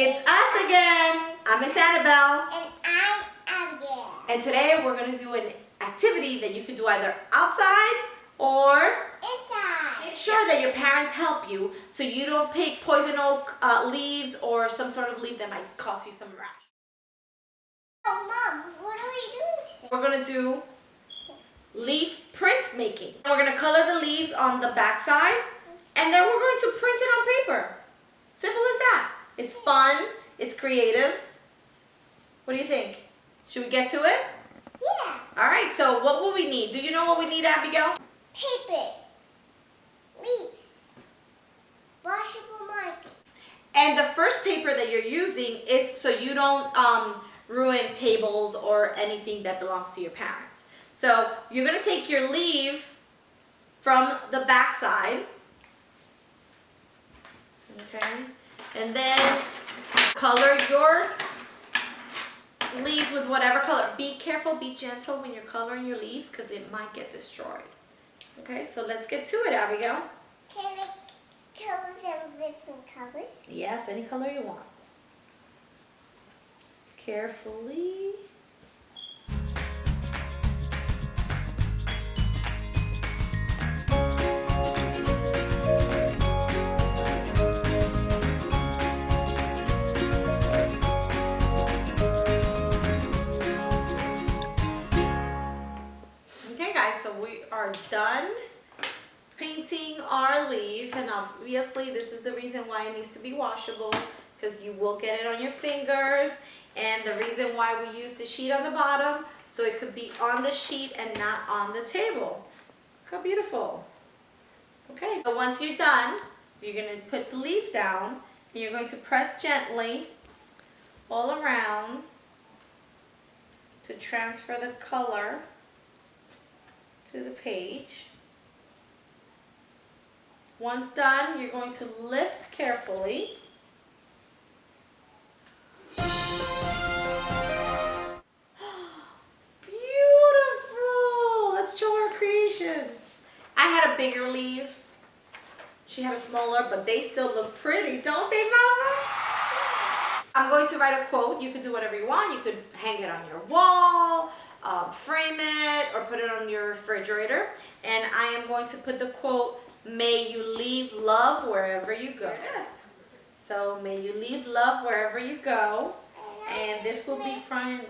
It's us again. I'm Miss Annabelle. And I'm Abigail. And today we're going to do an activity that you can do either outside or inside. Make sure that your parents help you so you don't pick poison oak leaves or some sort of leaf that might cause you some rash. Oh, Mom, what are we doing today? We're going to do leaf print making. We're going to color the leaves on the back side and then we're going to print it on paper. Simple as that. It's fun. It's creative. What do you think? Should we get to it? Yeah. All right, so what will we need? Do you know what we need, Abigail? Paper. Leaves. Washable marker. And the first paper that you're using is so you don't ruin tables or anything that belongs to your parents. So you're going to take your leaf from the back side. Okay. And then color your leaves with whatever color. Be careful, be gentle when you're coloring your leaves because it might get destroyed. Okay, so let's get to it, Abigail. Can I color them different colors? Yes, any color you want. Carefully. So we are done painting our leaf, and obviously this is the reason why it needs to be washable, because you will get it on your fingers, and the reason why we use the sheet on the bottom so it could be on the sheet and not on the table. Look how beautiful. Okay, so once you're done, you're going to put the leaf down and you're going to press gently all around to transfer the color to the page. Once done, you're going to lift carefully. Beautiful! Let's show our creation. I had a bigger leaf. She had a smaller, but they still look pretty, don't they, Mama? I'm going to write a quote. You could do whatever you want. You could hang it on your wall, frame it, or put it on your refrigerator. And I am going to put the quote, "May you leave love wherever you go." Yes. So, may you leave love wherever you go. And this will be framed.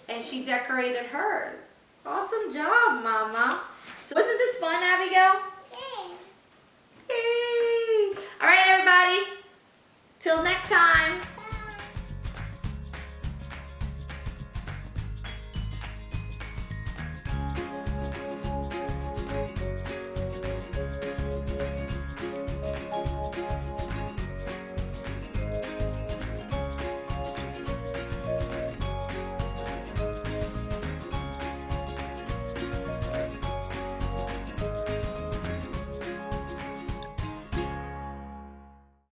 And she decorated hers. Awesome job, Mama. So wasn't this fun, Abigail?